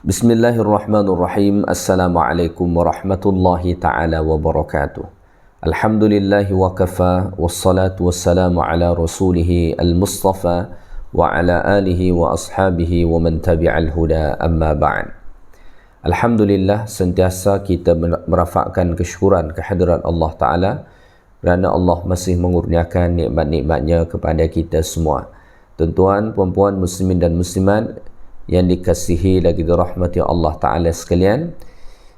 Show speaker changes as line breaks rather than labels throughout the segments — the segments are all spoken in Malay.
Bismillahirrahmanirrahim. Assalamualaikum warahmatullahi ta'ala wabarakatuh. Alhamdulillahi wa kafa, wassalatu wassalamu ala rasulihi al-mustafa wa ala alihi wa ashabihi wa man tabi'al huda, amma ba'd. Alhamdulillah, sentiasa kita merafakkan kesyukuran kehadirat Allah Ta'ala kerana Allah masih mengurniakan nikmat-nikmatnya kepada kita semua. Tuan-tuan, puan-puan, muslimin dan muslimat yang dikasihi lagi dirahmati Allah Ta'ala sekalian,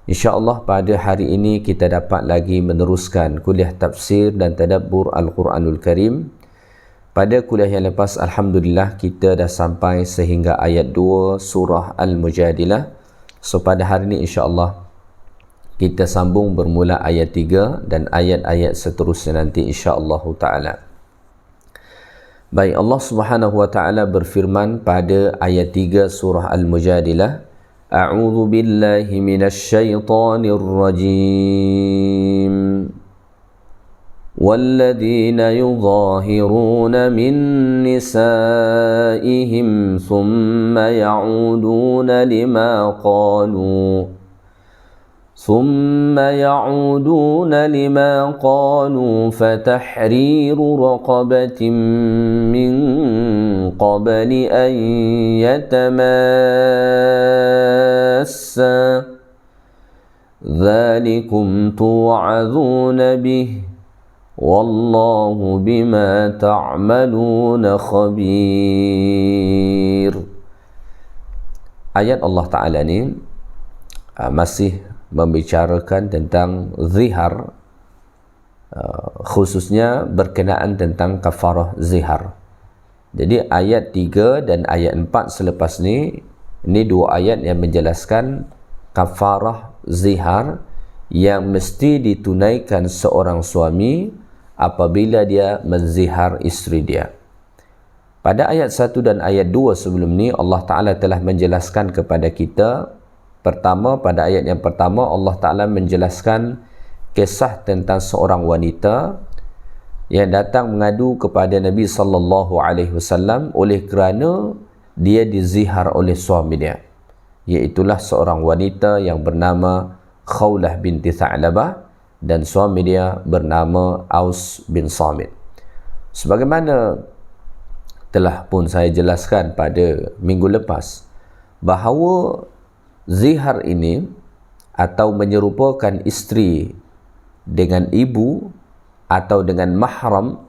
insyaAllah pada hari ini kita dapat lagi meneruskan kuliah tafsir dan tadabbur Al-Quranul Karim. Pada kuliah yang lepas, Alhamdulillah, kita dah sampai sehingga ayat 2 surah Al-Mujadilah. So pada hari ini insyaAllah kita sambung bermula ayat 3 dan ayat-ayat seterusnya nanti insyaAllah Ta'ala. Baik, Allah Subhanahu wa taala berfirman pada ayat 3 surah Al-Mujadilah, A'udzu billahi minasy syaithanir rajim. Walladzina yudhahiruna min nisa'ihim thumma ya'uduna lima qalu فتحرير رقبة من قبل أن يتماسا ذلكم توعظون به والله بما تعملون خبير. Ayat Allah Ta'ala ni masih membicarakan tentang zihar, khususnya berkenaan tentang kafarah zihar. Jadi ayat 3 dan ayat 4 selepas ni, ini dua ayat yang menjelaskan kafarah zihar yang mesti ditunaikan seorang suami apabila dia menzihar isteri dia. Pada ayat 1 dan ayat 2 sebelum ni, Allah Ta'ala telah menjelaskan kepada kita. Pertama, pada ayat yang pertama, Allah Ta'ala menjelaskan kisah tentang seorang wanita yang datang mengadu kepada Nabi SAW oleh kerana dia dizihar oleh suami dia, iaitulah seorang wanita yang bernama Khawlah binti Tha'labah dan suami dia bernama Aus bin Samit. Sebagaimana telah pun saya jelaskan pada minggu lepas, bahawa zihar ini atau menyerupakan isteri dengan ibu atau dengan mahram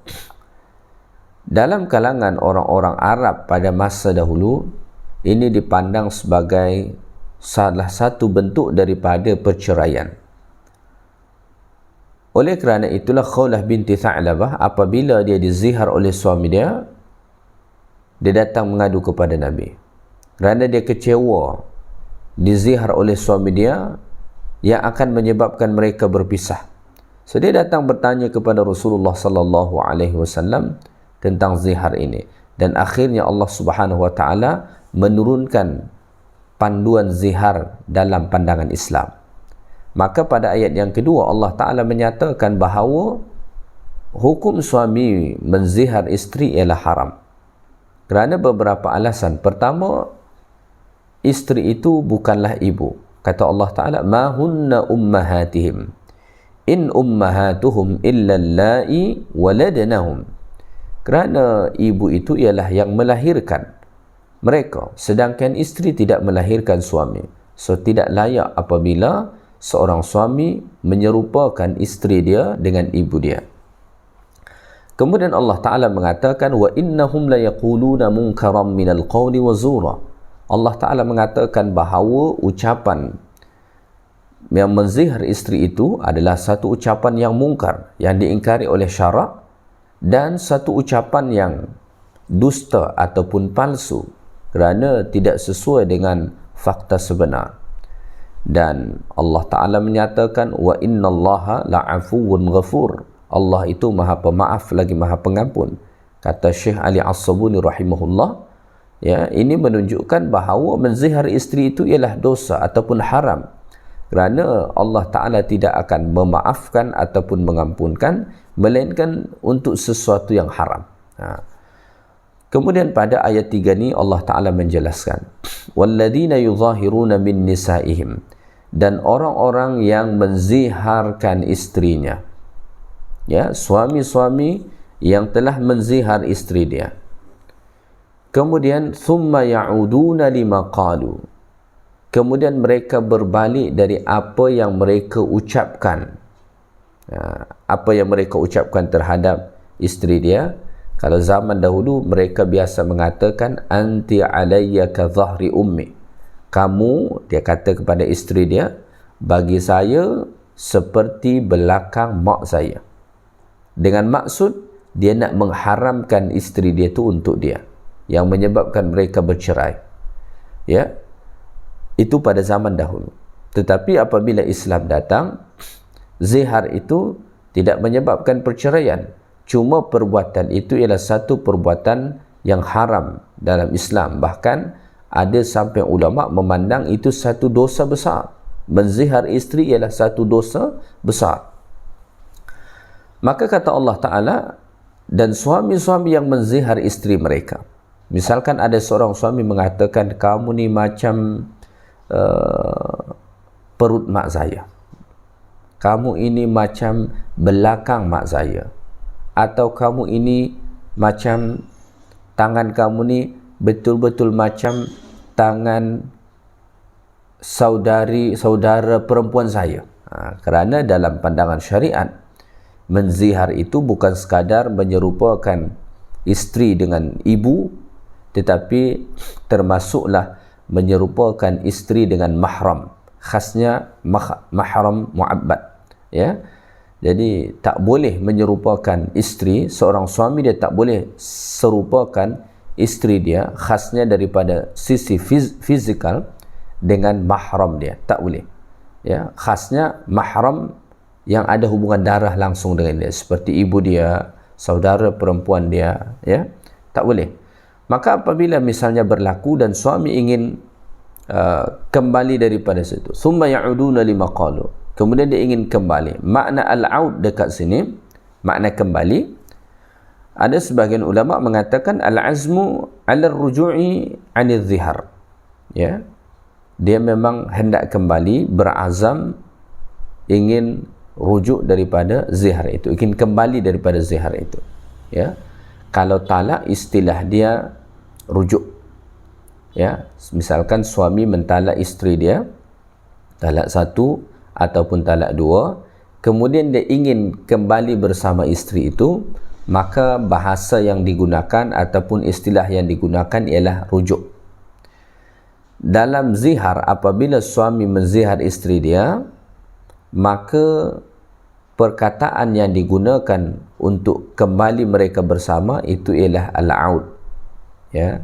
dalam kalangan orang-orang Arab pada masa dahulu, ini dipandang sebagai salah satu bentuk daripada perceraian. Oleh kerana itulah Khawlah binti Tha'labah apabila dia dizihar oleh suami dia, dia datang mengadu kepada Nabi kerana dia kecewa dizihar oleh suami dia yang akan menyebabkan mereka berpisah. So dia datang bertanya kepada Rasulullah sallallahu alaihi wasallam tentang zihar ini, dan akhirnya Allah Subhanahu wa taala menurunkan panduan zihar dalam pandangan Islam. Maka pada ayat yang kedua Allah Taala menyatakan bahawa hukum suami menzihar isteri ialah haram kerana beberapa alasan. Pertama, isteri itu bukanlah ibu. Kata Allah Ta'ala, ma hunna ummahatihim in ummahatuhum illa allai waladnahum. Kerana ibu itu ialah yang melahirkan mereka, sedangkan isteri tidak melahirkan suami. So tidak layak apabila seorang suami menyerupakan isteri dia dengan ibu dia. Kemudian Allah Ta'ala mengatakan, wa innahum la yaquluna munkaram minal qawli wa zura. Allah Ta'ala mengatakan bahawa ucapan yang menzihar isteri itu adalah satu ucapan yang mungkar, yang diingkari oleh syarak, dan satu ucapan yang dusta ataupun palsu kerana tidak sesuai dengan fakta sebenar. Dan Allah Ta'ala menyatakan, wa innallaha la'afuwun ghafur. Allah itu maha pemaaf lagi maha pengampun. Kata Syekh Ali As-Sabuni rahimahullah, ya, ini menunjukkan bahawa menzihar isteri itu ialah dosa ataupun haram kerana Allah Ta'ala tidak akan memaafkan ataupun mengampunkan, melainkan untuk sesuatu yang haram. Kemudian pada ayat 3 ni Allah Ta'ala menjelaskan, walladzina yuzahiruna min nisaihim, dan orang-orang yang menziharkan istrinya, ya, suami-suami yang telah menzihar istri dia. Kemudian thumma ya'uduna lima qalu, kemudian mereka berbalik dari apa yang mereka ucapkan, apa yang mereka ucapkan terhadap istri dia. Kalau zaman dahulu mereka biasa mengatakan anti alayya ka dhahri ummi, kamu, dia kata kepada isteri dia, bagi saya seperti belakang mak saya, dengan maksud dia nak mengharamkan isteri dia tu untuk dia, yang menyebabkan mereka bercerai. Ya, itu pada zaman dahulu. Tetapi apabila Islam datang, zihar itu tidak menyebabkan perceraian. Cuma perbuatan itu ialah satu perbuatan yang haram dalam Islam. Bahkan ada sampai ulama memandang itu satu dosa besar. Menzihar isteri ialah satu dosa besar. Maka kata Allah Ta'ala, dan suami-suami yang menzihar isteri mereka. Misalkan ada seorang suami mengatakan, kamu ni macam perut mak saya, kamu ini macam belakang mak saya, atau kamu ini macam, tangan kamu ni betul-betul macam tangan saudara perempuan saya. Kerana dalam pandangan syariat, menzihar itu bukan sekadar menyerupakan isteri dengan ibu, tetapi termasuklah menyerupakan isteri dengan mahram, khasnya mahram mu'abbad, ya. Jadi tak boleh menyerupakan isteri, seorang suami dia tak boleh serupakan isteri dia, khasnya daripada sisi fizikal, dengan mahram dia, tak boleh, ya. Khasnya mahram yang ada hubungan darah langsung dengan dia, seperti ibu dia, saudara perempuan dia, ya, tak boleh. Maka apabila misalnya berlaku dan suami ingin kembali daripada situ, summa ya'uduna lima qalu, kemudian dia ingin kembali. Makna al-aud dekat sini, makna kembali, ada sebagian ulama mengatakan al-azmu ala ruju'i 'anil zihar, ya, dia memang hendak kembali, berazam ingin rujuk daripada zihar itu, ingin kembali daripada zihar itu, ya. Kalau talak, istilah dia rujuk, ya. Misalkan suami mentalak isteri dia, talak 1 ataupun talak 2, kemudian dia ingin kembali bersama isteri itu, maka bahasa yang digunakan ataupun istilah yang digunakan ialah rujuk. Dalam zihar, apabila suami menzihar isteri dia, maka perkataan yang digunakan untuk kembali mereka bersama itu ialah al-aud, ya.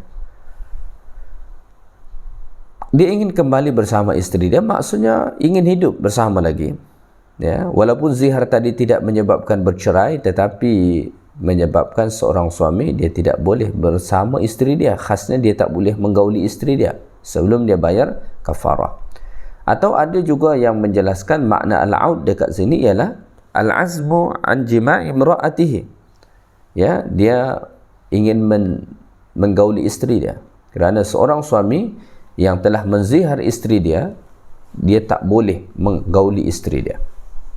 Dia ingin kembali bersama isteri dia, maksudnya ingin hidup bersama lagi, ya. Walaupun zihar tadi tidak menyebabkan bercerai, tetapi menyebabkan seorang suami dia tidak boleh bersama isteri dia, khasnya dia tak boleh menggauli isteri dia sebelum dia bayar kafarah. Atau ada juga yang menjelaskan makna al-aud dekat sini ialah al-azmu an jima'i imra'atihi, ya, dia ingin menggauli isteri dia. Kerana seorang suami yang telah menzihar isteri dia, dia tak boleh menggauli isteri dia,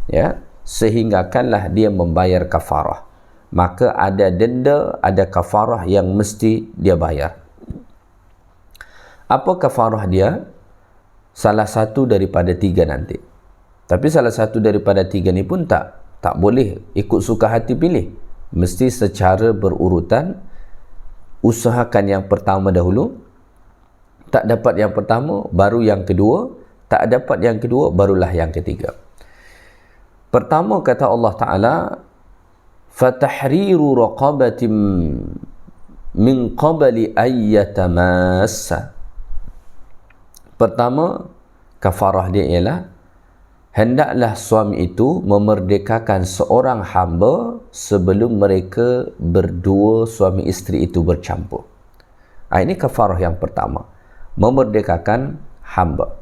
ya, sehinggakanlah dia membayar kafarah. Maka ada denda, ada kafarah yang mesti dia bayar. Apa kafarah dia? Salah satu daripada 3 nanti. Tapi salah satu daripada 3 ni pun tak boleh ikut suka hati pilih. Mesti secara berurutan. Usahakan yang pertama dahulu. Tak dapat yang pertama, baru yang kedua. Tak dapat yang kedua, barulah yang ketiga. Pertama kata Allah Ta'ala, fatahriru raqabatim min qabli ayyatamassa. Pertama, kafarah dia ialah hendaklah suami itu memerdekakan seorang hamba sebelum mereka berdua suami isteri itu bercampur. Ini kafarah yang pertama, memerdekakan hamba,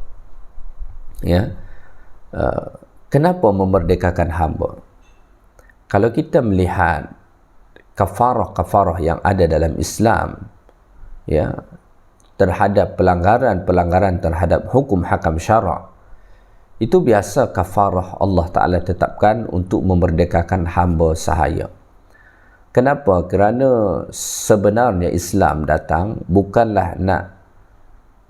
ya. Kenapa memerdekakan hamba? Kalau kita melihat kafarah-kafarah yang ada dalam Islam, ya, terhadap pelanggaran-pelanggaran terhadap hukum hakam syara', itu biasa kafarah Allah Ta'ala tetapkan untuk memerdekakan hamba sahaya. Kenapa? Kerana sebenarnya Islam datang bukanlah nak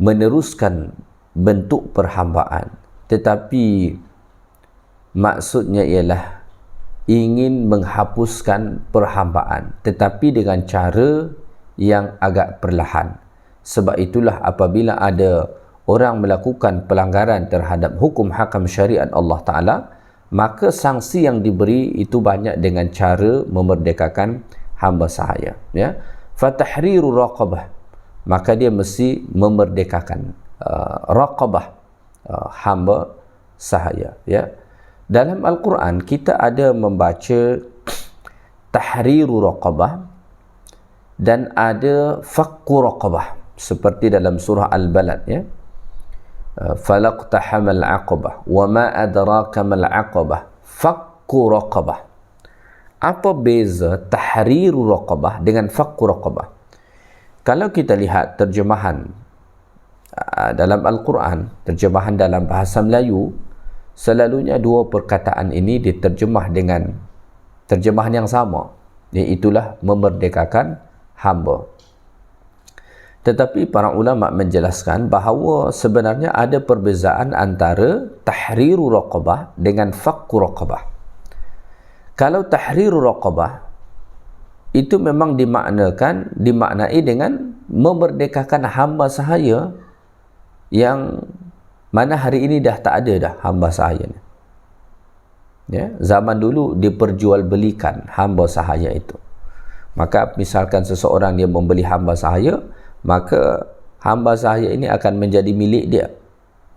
meneruskan bentuk perhambaan, tetapi maksudnya ialah ingin menghapuskan perhambaan, tetapi dengan cara yang agak perlahan. Sebab itulah apabila ada orang melakukan pelanggaran terhadap hukum hakam syariat Allah Ta'ala, maka sanksi yang diberi itu banyak dengan cara memerdekakan hamba sahaya, ya. Fatahriru raqabah, maka dia mesti memerdekakan raqabah, hamba sahaya, ya. Dalam Al-Quran kita ada membaca tahriru raqabah dan ada fakku raqabah, seperti dalam surah Al-Balad, ya. Falaqtahamal aqabah wa ma adraka mal aqabah fakku raqabah. Apa beza tahriru raqabah dengan fakku raqabah? Kalau kita lihat terjemahan dalam Al-Quran, terjemahan dalam bahasa Melayu, selalunya dua perkataan ini diterjemah dengan terjemahan yang sama, iaitulah memerdekakan hamba. Tetapi para ulama menjelaskan bahawa sebenarnya ada perbezaan antara tahriru raqabah dengan fakku raqabah. Kalau tahriru raqabah itu memang dimaknai dengan memerdekakan hamba sahaya yang mana hari ini dah tak ada dah hamba sahaya. Ya, zaman dulu diperjualbelikan hamba sahaya itu. Maka misalkan seseorang dia membeli hamba sahaya, maka hamba sahaya ini akan menjadi milik dia,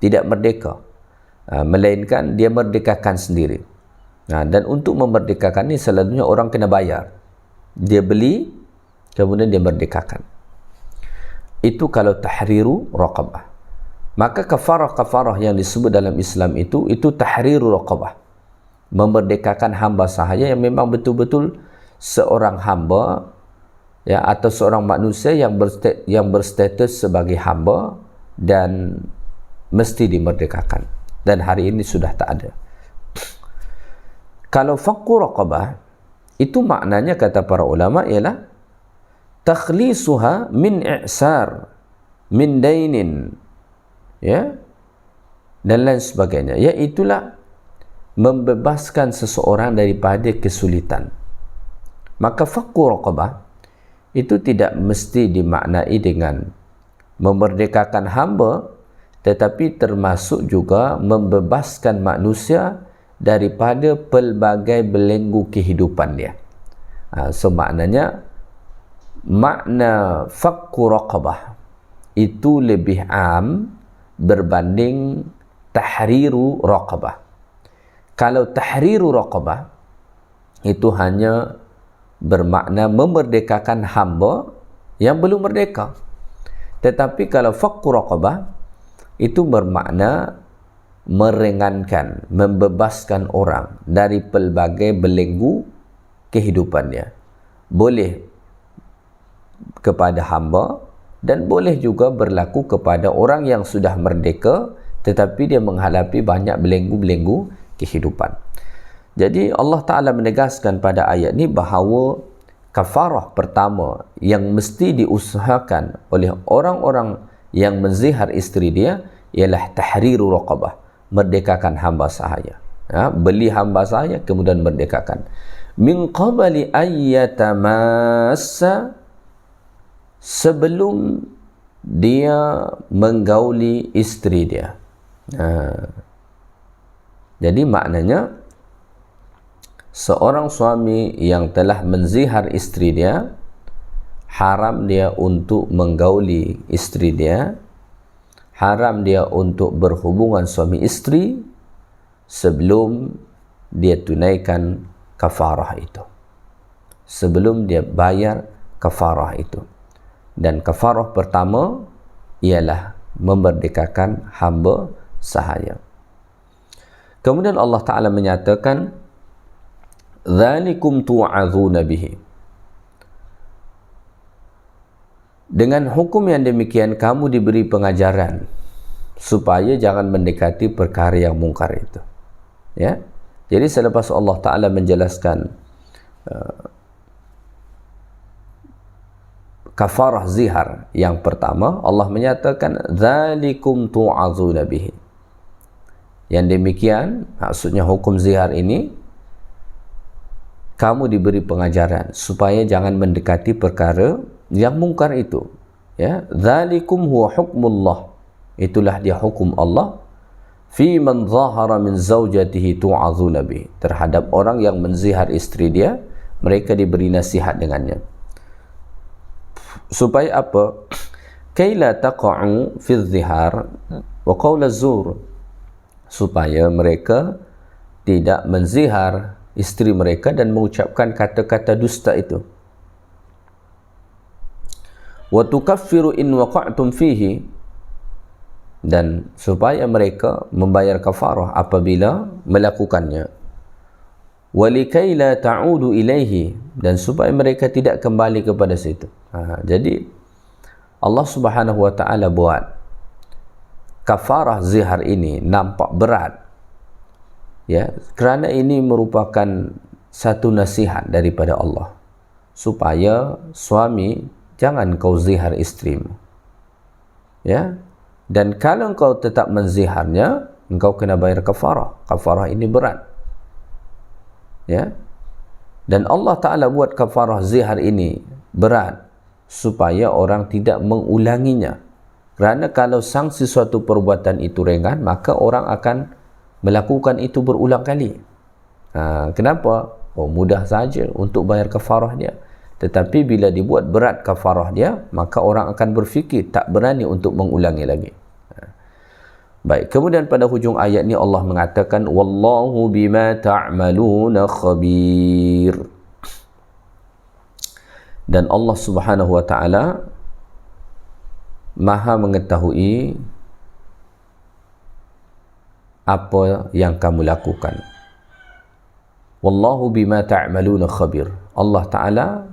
tidak merdeka, melainkan dia merdekakan sendiri. Dan untuk memerdekakan ini selalunya orang kena bayar. Dia beli, kemudian dia merdekakan. Itu kalau tahriru raqabah. Maka kafarah-kafarah yang disebut dalam Islam itu tahriru raqabah, memerdekakan hamba sahaya yang memang betul-betul seorang hamba, ya, atau seorang manusia yang berstatus sebagai hamba dan mesti dimerdekakan, dan hari ini sudah tak ada. Kalau fakku raqabah itu maknanya kata para ulama ialah takhlisuha min i'sar min dainin, ya, dan lain sebagainya, iaitulah membebaskan seseorang daripada kesulitan. Maka fakku raqabah itu tidak mesti dimaknai dengan memerdekakan hamba, tetapi termasuk juga membebaskan manusia daripada pelbagai belenggu kehidupan dia. So maknanya, makna fakku raqabah itu lebih am berbanding tahriru raqabah. Kalau tahriru raqabah itu hanya bermakna memerdekakan hamba yang belum merdeka. Tetapi kalau fakku raqabah itu bermakna meringankan, membebaskan orang dari pelbagai belenggu kehidupannya. Boleh kepada hamba dan boleh juga berlaku kepada orang yang sudah merdeka tetapi dia menghadapi banyak belenggu-belenggu kehidupan. Jadi Allah Ta'ala menegaskan pada ayat ini bahawa kafarah pertama yang mesti diusahakan oleh orang-orang yang menzihar isteri dia ialah tahriru raqabah, merdekakan hamba sahaya. Beli hamba sahaya kemudian merdekakan. Min qabli ayyatamassa, sebelum dia menggauli isteri dia. Jadi maknanya seorang suami yang telah menzihar isteri dia, haram dia untuk menggauli isteri dia, haram dia untuk berhubungan suami isteri sebelum dia tunaikan kafarah itu, sebelum dia bayar kafarah itu. Dan kafarah pertama ialah memerdekakan hamba sahaya. Kemudian Allah Ta'ala menyatakan dzalikum tu'adzuna bihi, Dengan hukum yang demikian kamu diberi pengajaran supaya jangan mendekati perkara yang mungkar itu. Ya. Jadi selepas Allah Ta'ala menjelaskan kafarah zihar yang pertama, Allah menyatakan dzalikum tu'azuna bihi. Yang demikian maksudnya hukum zihar ini kamu diberi pengajaran supaya jangan mendekati perkara yang mungkar itu. Ya, dzalikum huwa hukmullah. Itulah dia hukum Allah fi man zahara min zaujatihi tu'azuna bihi. Terhadap orang yang menzihar isteri dia, mereka diberi nasihat dengannya. Supaya apa? Kaila taqa'u fi zihar wa qaula zur. Supaya mereka tidak menzihar isteri mereka dan mengucapkan kata-kata dusta itu. Wa tukaffiru in waqa'tum fihi, dan supaya mereka membayar kafarah apabila melakukannya. Wa likai la ta'udu ilaihi, dan supaya mereka tidak kembali kepada situ. Jadi Allah Subhanahu wa taala buat kafarah zihar ini nampak berat, ya, kerana ini merupakan satu nasihat daripada Allah supaya suami jangan kau zihar isterimu, ya, dan kalau kau tetap menziharnya engkau kena bayar kafarah. Kafarah ini berat, ya, dan Allah Ta'ala buat kafarah zihar ini berat supaya orang tidak mengulanginya. Kerana kalau sanksi suatu perbuatan itu ringan, maka orang akan melakukan itu berulang kali. Kenapa? Oh, mudah saja untuk bayar kafarah dia. Tetapi bila dibuat berat kafarah dia, maka orang akan berfikir, tak berani untuk mengulangi lagi. Baik, kemudian pada hujung ayat ni Allah mengatakan wallahu bima ta'maluna khabir. Dan Allah Subhanahu wa taala Maha mengetahui apa yang kamu lakukan. Wallahu bima ta'maluna khabir. Allah Ta'ala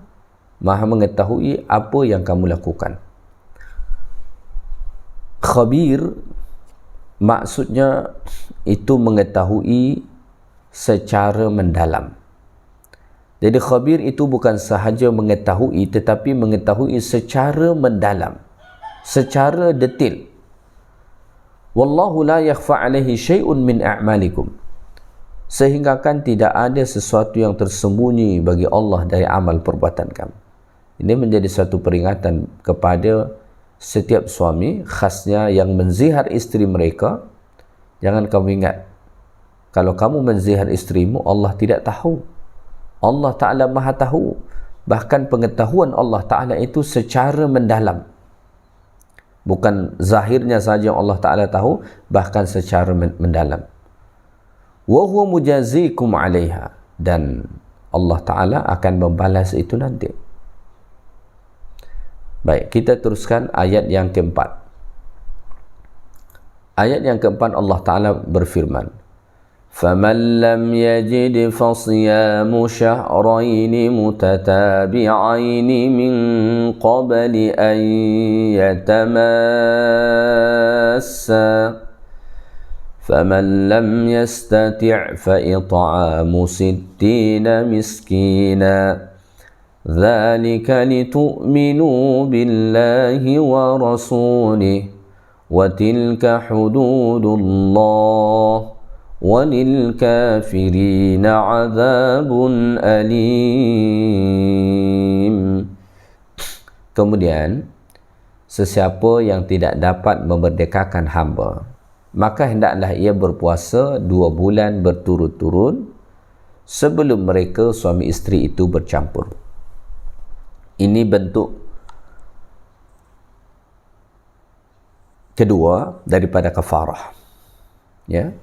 Maha mengetahui apa yang kamu lakukan. Khabir maksudnya itu mengetahui secara mendalam. Jadi khabir itu bukan sahaja mengetahui, tetapi mengetahui secara mendalam, secara detail. Wallahu la yakhfa alaihi syai'un min a'malikum. Sehingga kan tidak ada sesuatu yang tersembunyi bagi Allah dari amal perbuatan kamu. Ini menjadi satu peringatan kepada setiap suami, khasnya yang menzihar isteri mereka. Jangan kamu ingat, kalau kamu menzihar isterimu, Allah tidak tahu. Allah Ta'ala Maha tahu. Bahkan pengetahuan Allah Ta'ala itu secara mendalam. Bukan zahirnya saja yang Allah Ta'ala tahu, bahkan secara mendalam. Wa huwa mujazikum 'alaiha, dan Allah Ta'ala akan membalas itu nanti. Baik, kita teruskan ayat yang keempat. Ayat yang keempat Allah Ta'ala berfirman, فَمَنْ لَمْ يَجِدْ فَصِيَامُ شَهْرَيْنِ مُتَتَابِعَيْنِ مِنْ قَبْلِ أَنْ يَتَمَاسَّا فَمَنْ لَمْ يَسْتَطِعْ فَإِطْعَامُ 60 مِسْكِينًا ذَلِكَ لِتُؤْمِنُوا بِاللَّهِ وَرَسُولِهِ وَتِلْكَ حُدُودُ اللَّهِ وَلِلْكَافِرِينَ عَذَابٌ أَلِيمٌ. Kemudian, sesiapa yang tidak dapat memerdekakan hamba, maka hendaklah ia berpuasa 2 bulan berturut-turut sebelum mereka suami isteri itu bercampur. Ini bentuk kedua daripada kafarah. Ya.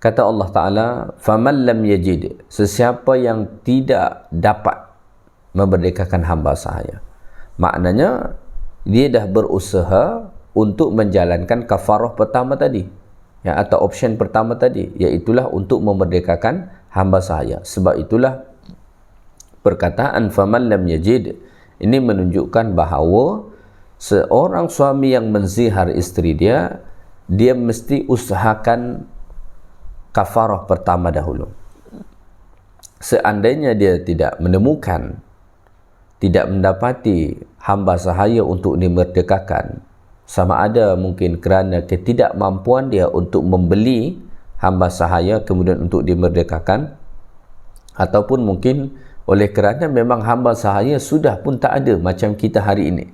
Kata Allah Ta'ala, فَمَنْ لَمْ يَجِدْ, sesiapa yang tidak dapat memerdekakan hamba sahaya. Maknanya, dia dah berusaha untuk menjalankan kafarah pertama tadi, ya, atau option pertama tadi, iaitulah untuk memerdekakan hamba sahaya. Sebab itulah perkataan فَمَنْ لَمْ يَجِدْ ini menunjukkan bahawa seorang suami yang menzihar isteri dia, dia mesti usahakan kafarah pertama dahulu. Seandainya dia tidak menemukan, tidak mendapati hamba sahaya untuk dimerdekakan, sama ada mungkin kerana ketidakmampuan dia untuk membeli hamba sahaya kemudian untuk dimerdekakan, ataupun mungkin oleh kerana memang hamba sahaya sudah pun tak ada macam kita hari ini.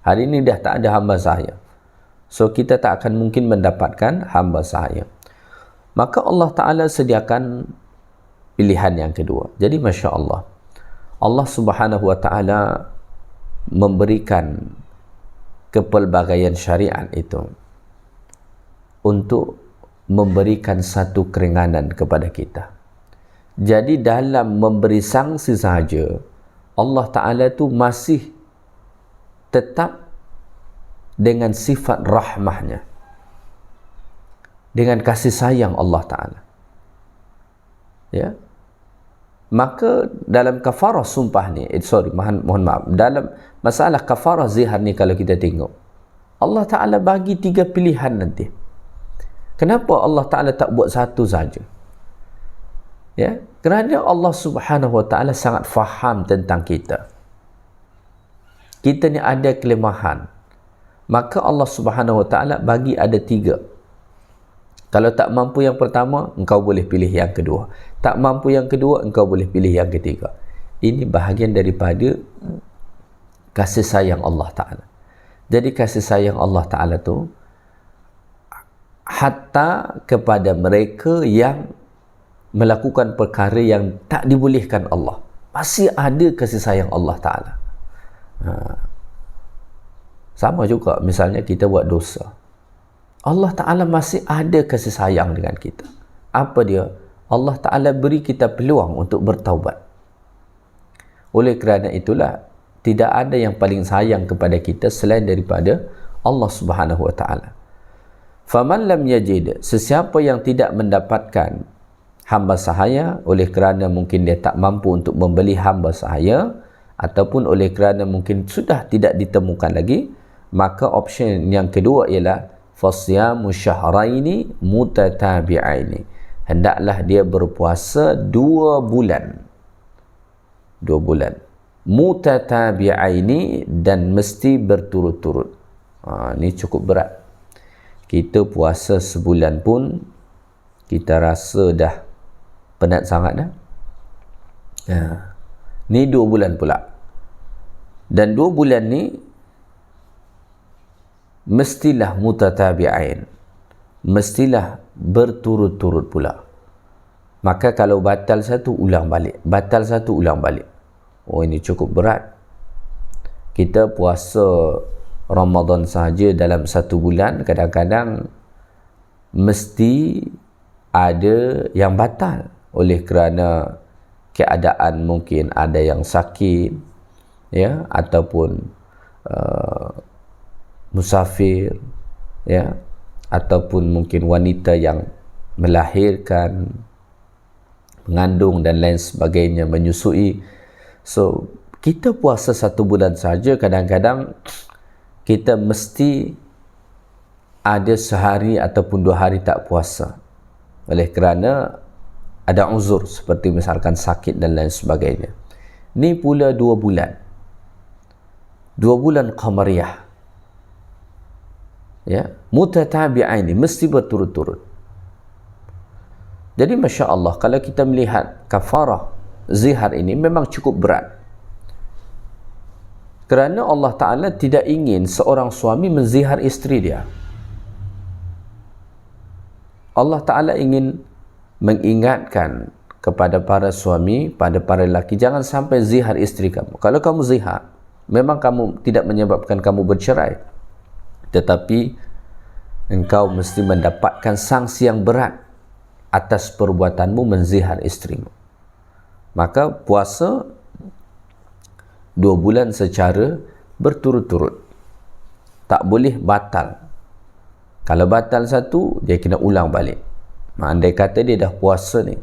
Hari ini dah tak ada hamba sahaya. So kita tak akan mungkin mendapatkan hamba sahaya. Maka Allah Ta'ala sediakan pilihan yang kedua. Jadi Masya Allah, Allah Subhanahu Wa Ta'ala memberikan kepelbagaian syariat itu untuk memberikan satu keringanan kepada kita. Jadi dalam memberi sanksi sahaja, Allah Ta'ala tu masih tetap dengan sifat rahmahnya, dengan kasih sayang Allah Ta'ala. Ya. Maka dalam kafarah sumpah ni, mohon maaf, dalam masalah kafarah zihar ni kalau kita tengok, Allah Ta'ala bagi 3 pilihan nanti. Kenapa Allah Ta'ala tak buat satu saja? Ya, kerana Allah Subhanahu Wa Ta'ala sangat faham tentang kita. Kita ni ada kelemahan. Maka Allah Subhanahu Wa Ta'ala bagi ada 3. Kalau tak mampu yang pertama, engkau boleh pilih yang kedua. Tak mampu yang kedua, engkau boleh pilih yang ketiga. Ini bahagian daripada kasih sayang Allah Ta'ala. Jadi kasih sayang Allah Ta'ala tu hatta kepada mereka yang melakukan perkara yang tak dibolehkan Allah, masih ada kasih sayang Allah Ta'ala. Sama juga misalnya kita buat dosa, Allah Ta'ala masih ada kasih sayang dengan kita. Apa dia? Allah Ta'ala beri kita peluang untuk bertaubat. Oleh kerana itulah, tidak ada yang paling sayang kepada kita selain daripada Allah Subhanahu Wa Ta'ala. Faman lam yajid, sesiapa yang tidak mendapatkan hamba sahaya, oleh kerana mungkin dia tak mampu untuk membeli hamba sahaya, ataupun oleh kerana mungkin sudah tidak ditemukan lagi, maka option yang kedua ialah fasyamu syahraini mutatabi'aini, hendaklah dia berpuasa 2 bulan mutatabi'aini, dan mesti berturut-turut. Ini cukup berat. Kita puasa sebulan pun kita rasa dah penat sangat dah. Ni 2 bulan pula. Dan 2 bulan ni mestilah mutatabi'ain, mestilah berturut-turut pula. Maka kalau batal satu, ulang balik. Batal satu, ulang balik. Oh, ini cukup berat. Kita puasa Ramadan sahaja dalam 1 bulan, kadang-kadang mesti ada yang batal oleh kerana keadaan, mungkin ada yang sakit, ya, ataupun musafir, ya, ataupun mungkin wanita yang melahirkan, mengandung dan lain sebagainya, menyusui. So kita puasa 1 bulan saja, kadang-kadang kita mesti ada sehari ataupun 2 hari tak puasa oleh kerana ada uzur, seperti misalkan sakit dan lain sebagainya. Ni pula 2 bulan. 2 bulan qamariyah. Ya, mutatabi'ain, mesti berturut-turut. Jadi Masya Allah, kalau kita melihat kafarah zihar ini memang cukup berat. Kerana Allah Ta'ala tidak ingin seorang suami menzihar isteri dia. Allah Ta'ala ingin mengingatkan kepada para suami, pada para lelaki, jangan sampai zihar isteri kamu. Kalau kamu zihar, memang kamu tidak menyebabkan kamu bercerai, tetapi engkau mesti mendapatkan sanksi yang berat atas perbuatanmu menzihar isterimu. Maka puasa 2 bulan secara berturut-turut, tak boleh batal. Kalau batal satu, dia kena ulang balik. Andai kata dia dah puasa ni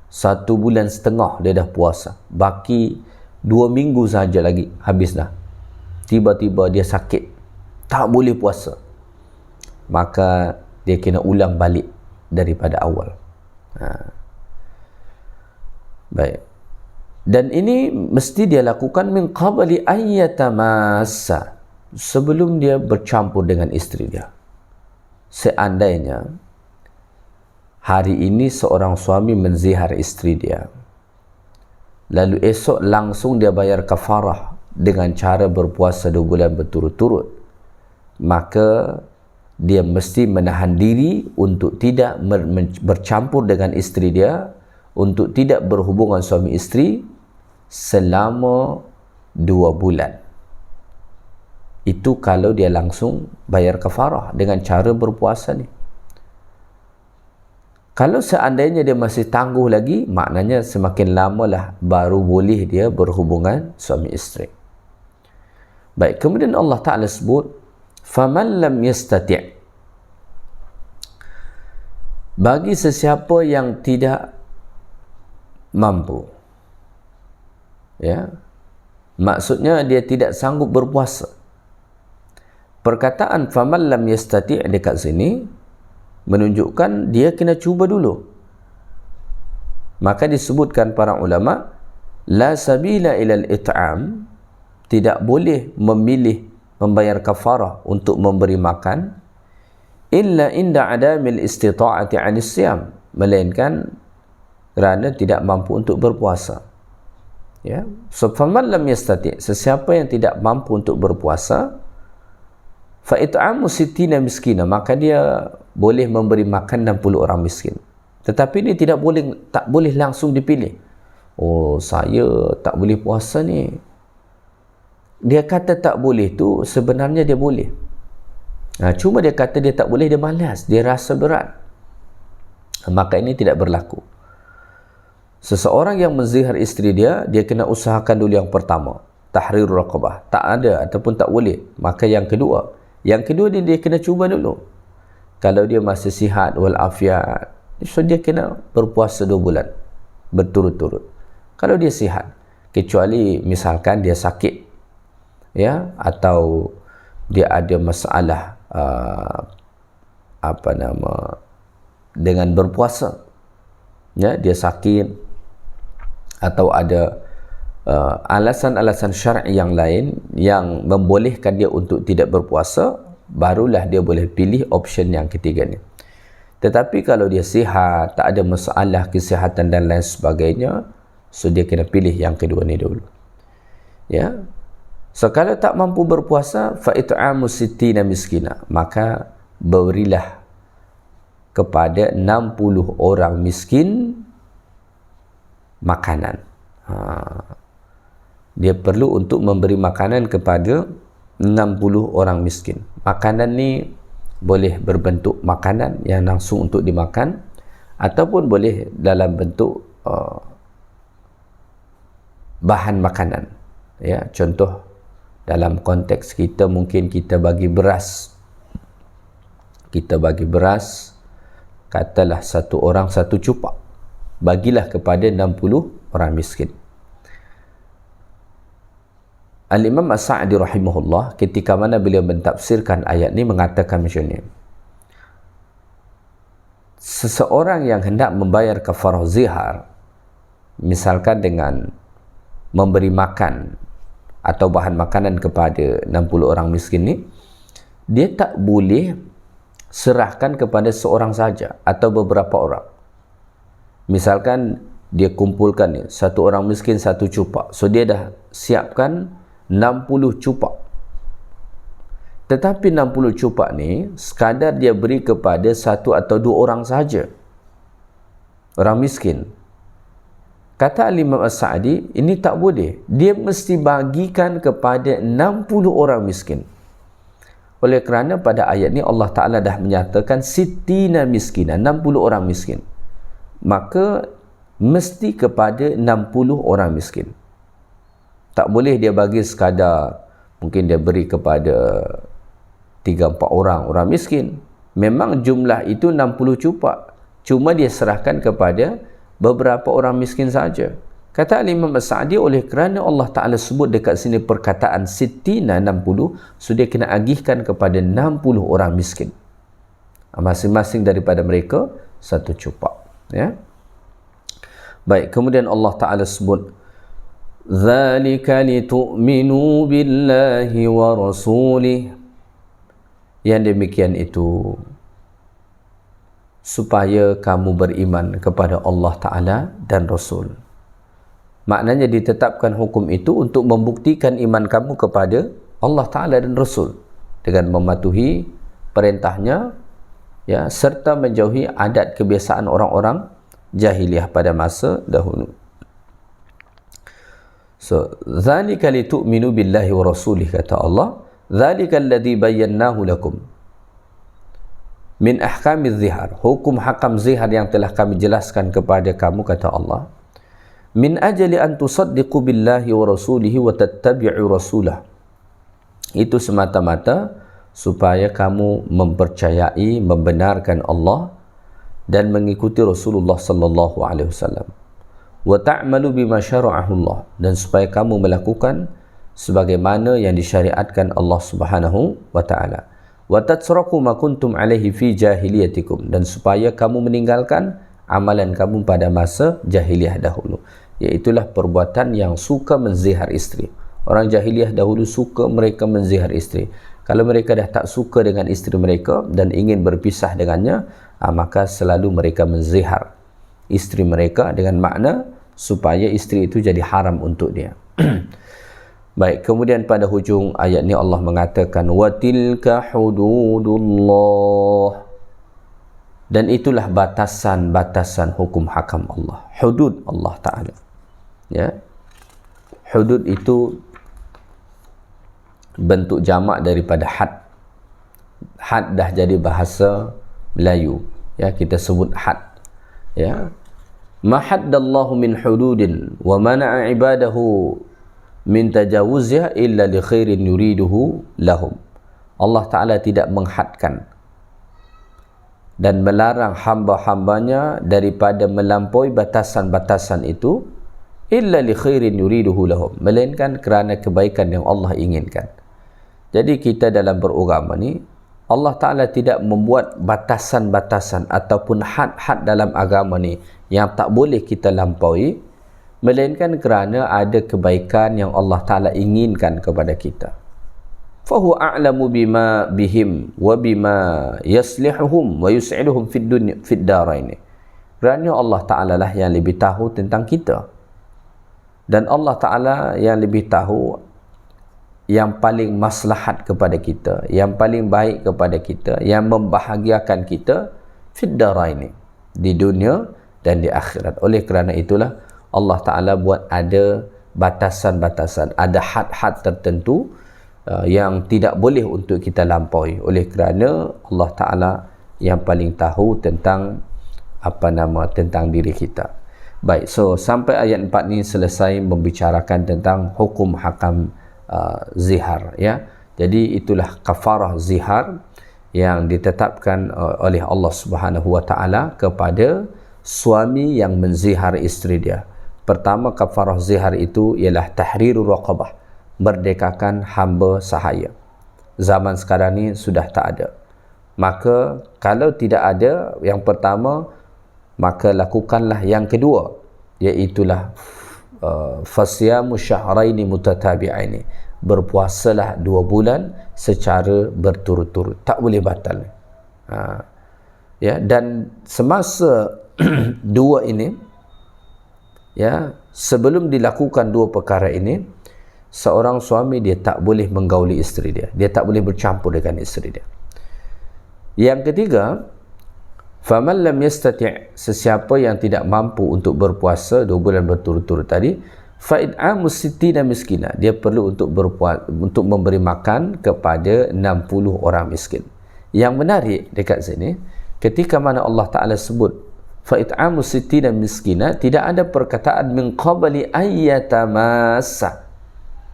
1 bulan setengah, dia dah puasa, baki 2 minggu saja lagi habis dah, tiba-tiba dia sakit, tak boleh puasa, maka dia kena ulang balik daripada awal. Baik. Dan ini mesti dia lakukan min qabli ayyatamassa, sebelum dia bercampur dengan isteri dia. Seandainya hari ini seorang suami menzihar isteri dia, lalu esok langsung dia bayar kafarah dengan cara berpuasa 2 bulan berturut-turut, maka dia mesti menahan diri untuk tidak bercampur dengan isteri dia, untuk tidak berhubungan suami isteri selama 2 bulan. Itu kalau dia langsung bayar kafarah dengan cara berpuasa ni. Kalau seandainya dia masih tangguh lagi, maknanya semakin lamalah baru boleh dia berhubungan suami isteri. Baik, kemudian Allah Ta'ala sebut, faman lam yastati', bagi sesiapa yang tidak mampu, ya, maksudnya dia tidak sanggup berpuasa. Perkataan faman lam yastati' dekat sini menunjukkan dia kena cuba dulu. Maka disebutkan para ulama, la sabila ilal it'am, tidak boleh memilih membayar kafarah untuk memberi makan, illa inda adamil istita'ati 'anis siyam, melainkan kerana tidak mampu untuk berpuasa. Ya, so faman lam yastati', sesiapa yang tidak mampu untuk berpuasa, fa it'amu sittina miskina, maka dia boleh memberi makan 60 orang miskin. Tetapi ini tak boleh langsung dipilih. Oh, saya tak boleh puasa ni. Dia kata tak boleh tu sebenarnya dia boleh. Cuma dia kata dia tak boleh, dia malas, dia rasa berat. Maka ini tidak berlaku. Seseorang yang menzihar isteri dia, dia kena usahakan dulu yang pertama, tahrir raqabah. Tak ada ataupun tak boleh, maka yang kedua dia kena cuba dulu. Kalau dia masih sihat walafiat, so dia kena berpuasa 2 bulan berturut-turut. Kalau dia sihat, kecuali misalkan dia sakit, ya, atau dia ada masalah dengan berpuasa, ya, dia sakit atau ada alasan-alasan syar'i yang lain yang membolehkan dia untuk tidak berpuasa, barulah dia boleh pilih option yang ketiga ni. Tetapi kalau dia sihat, tak ada masalah kesihatan dan lain sebagainya, so dia kena pilih yang kedua ni dulu. Ya. So kalau tak mampu berpuasa, fa it'amu sittina miskina, maka berilah kepada 60 orang miskin makanan. Dia perlu untuk memberi makanan kepada 60 orang miskin. Makanan ni boleh berbentuk makanan yang langsung untuk dimakan, ataupun boleh dalam bentuk bahan makanan. Ya, contoh dalam konteks kita, mungkin kita bagi beras. Katalah 1 orang 1 cupak. Bagilah kepada 60 orang miskin. Al-Imam As-Sa'di rahimahullah ketika mana beliau mentafsirkan ayat ni mengatakan macam ni. Seseorang yang hendak membayar kafarah zihar, misalkan dengan memberi makan atau bahan makanan kepada 60 orang miskin ni, dia tak boleh serahkan kepada seorang saja atau beberapa orang. Misalkan dia kumpulkan ni, 1 orang miskin 1 cupak, so dia dah siapkan 60 cupak. Tetapi 60 cupak ni sekadar dia beri kepada 1 atau 2 orang saja, orang miskin. Kata Al-Imam As-Sa'di, ini tak boleh. Dia mesti bagikan kepada 60 orang miskin. Oleh kerana pada ayat ni Allah Ta'ala dah menyatakan sittina miskina, 60 orang miskin. Maka mesti kepada 60 orang miskin. Tak boleh dia bagi sekadar, mungkin dia beri kepada 3-4 orang miskin. Memang jumlah itu 60 cupak, cuma dia serahkan kepada beberapa orang miskin saja. Kata Imam As-Sa'di, oleh kerana Allah Ta'ala sebut dekat sini perkataan sittina 60, so dia kena agihkan kepada 60 orang miskin. Masing-masing daripada mereka satu cupak. Ya. Baik, kemudian Allah Ta'ala sebut, "Dzalika litu'minu billahi wa rasulih." Yang demikian itu supaya kamu beriman kepada Allah Ta'ala dan Rasul. Maknanya ditetapkan hukum itu untuk membuktikan iman kamu kepada Allah Ta'ala dan Rasul dengan mematuhi perintahnya, ya, serta menjauhi adat kebiasaan orang-orang jahiliyah pada masa dahulu. So, dzalika litu'minu billahi wa rasulih, kata Allah, dzalika alladhi bayyannahu lakum min ahkamiz zihar, hukum hakam zihar yang telah kami jelaskan kepada kamu, kata Allah, min ajali an tusaddiqu billahi wa rasulihi wa tattabi'u rasulah. Itu semata-mata supaya kamu mempercayai, membenarkan Allah dan mengikuti Rasulullah sallallahu alaihi wasallam. Wa ta'malu bima syara'ahu Allah, dan supaya kamu melakukan sebagaimana yang disyariatkan Allah Subhanahu wa taala. Wa tatsraku ma kuntum alaihi fi jahiliyatikum, dan supaya kamu meninggalkan amalan kamu pada masa jahiliyah dahulu, iaitulah perbuatan yang suka menzihar isteri. Orang jahiliyah dahulu suka mereka menzihar isteri. Kalau mereka dah tak suka dengan isteri mereka dan ingin berpisah dengannya, maka selalu mereka menzihar isteri mereka dengan makna supaya isteri itu jadi haram untuk dia. Baik, kemudian pada hujung ayat ni Allah mengatakan, wa tilka hududullah, dan itulah batasan-batasan hukum hakam Allah, hudud Allah Ta'ala. Ya, hudud itu bentuk jamak daripada had. Had dah jadi bahasa Melayu, ya, kita sebut had. Ya, ma haddallahu min hududin wa mana'a ibadahu min tajawuznya illa li khairin yuriduhu lahum. Allah Ta'ala tidak menghadkan dan melarang hamba-hambanya daripada melampaui batasan-batasan itu illa li khairin yuriduhu lahum, melainkan kerana kebaikan yang Allah inginkan. Jadi kita dalam beragama ni, Allah Ta'ala tidak membuat batasan-batasan ataupun had-had dalam agama ni yang tak boleh kita lampaui, melainkan kerana ada kebaikan yang Allah Ta'ala inginkan kepada kita. Fahu a'lamu bima bihim wa bima yaslihuhum wa yus'iduhum fid dunya fid darain. Kerana Allah Ta'ala lah yang lebih tahu tentang kita, dan Allah Ta'ala yang lebih tahu yang paling maslahat kepada kita, yang paling baik kepada kita, yang membahagiakan kita fid darain, di dunia dan di akhirat. Oleh kerana itulah Allah Ta'ala buat ada batasan-batasan, ada had-had tertentu yang tidak boleh untuk kita lampaui, oleh kerana Allah Ta'ala yang paling tahu tentang tentang diri kita. Baik, so sampai ayat 4 ni selesai membicarakan tentang hukum hakam zihar, ya. Jadi itulah kafarah zihar yang ditetapkan oleh Allah Subhanahu wa Ta'ala kepada suami yang menzihar isteri dia. Pertama, kafarah zihar itu ialah tahrirur raqabah, merdekakan hamba sahaya. Zaman sekarang ni sudah tak ada. Maka kalau tidak ada yang pertama, maka lakukanlah yang kedua, iaitulah fasyamu syahraini mutatabi'aini, berpuasalah 2 bulan secara berturut-turut, tak boleh batal. Ya, dan semasa dua ini, ya, sebelum dilakukan 2 perkara ini, seorang suami dia tak boleh menggauli isteri dia, dia tak boleh bercampur dengan isteri dia. Yang ketiga, faman lam yastati', sesiapa yang tidak mampu untuk berpuasa 2 bulan berturut-turut tadi, fa id'amu sittina miskina, dia perlu untuk memberi makan kepada 60 orang miskin. Yang menarik dekat sini, ketika mana Allah Ta'ala sebut fa it'amu sittina miskina, tidak ada perkataan min qabli ayyatamassa,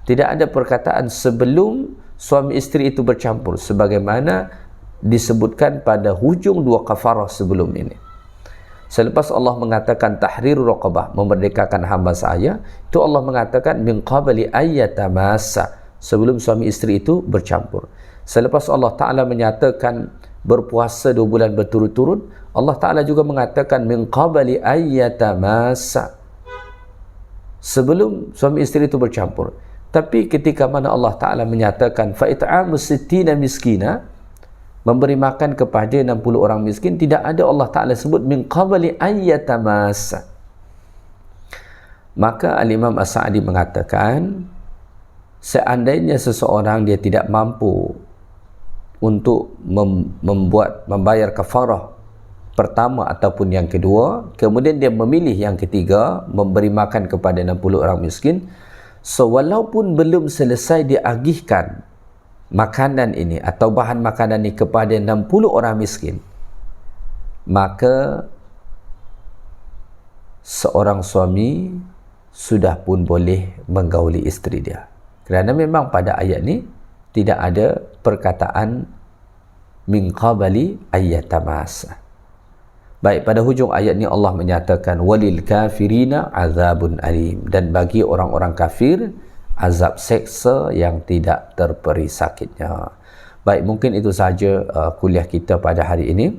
tidak ada perkataan sebelum suami isteri itu bercampur, sebagaimana disebutkan pada hujung 2 kafarah sebelum ini. Selepas Allah mengatakan tahriru raqabah, memerdekakan hamba sahaya, itu Allah mengatakan min qabli ayyatamassa, sebelum suami isteri itu bercampur. Selepas Allah Ta'ala menyatakan berpuasa 2 bulan berturut-turut, Allah Ta'ala juga mengatakan min qabli ayyatamassa, sebelum suami isteri itu bercampur. Tapi ketika mana Allah Ta'ala menyatakan fa'it'amu sittina miskina, memberi makan kepada 60 orang miskin, tidak ada Allah Ta'ala sebut min qabli ayyatamassa. Maka Al-Imam As-Sa'di mengatakan, seandainya seseorang dia tidak mampu untuk membayar kafarah pertama ataupun yang kedua, kemudian dia memilih yang ketiga, memberi makan kepada 60 orang miskin, so walaupun belum selesai diagihkan makanan ini atau bahan makanan ini kepada 60 orang miskin, maka seorang suami sudah pun boleh menggauli isteri dia. Kerana memang pada ayat ni tidak ada perkataan min qabli ayyatamassa. Baik, pada hujung ayat ni Allah menyatakan walil kafirina azabun alim, dan bagi orang-orang kafir azab seksa yang tidak terperi sakitnya. Baik, mungkin itu sahaja kuliah kita pada hari ini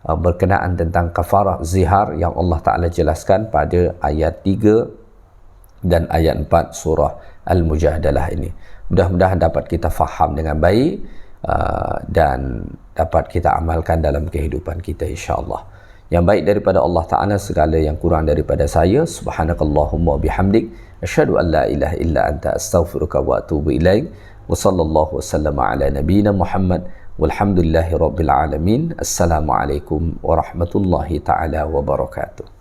berkenaan tentang kafarah zihar yang Allah Ta'ala jelaskan pada ayat 3 dan ayat 4 surah Al-Mujadalah ini. Mudah-mudahan dapat kita faham dengan baik dan dapat kita amalkan dalam kehidupan kita, insya-Allah. Yang baik daripada Allah Ta'ala, segala yang kurang daripada saya. Subhanakallahumma bihamdik, asyhadu an la ilaha illa anta, astaghfiruka wa atubu ilaik. Wa sallallahu wasallam ala nabiyyina Muhammad walhamdulillahi rabbil alamin. Assalamualaikum warahmatullahi taala wabarakatuh.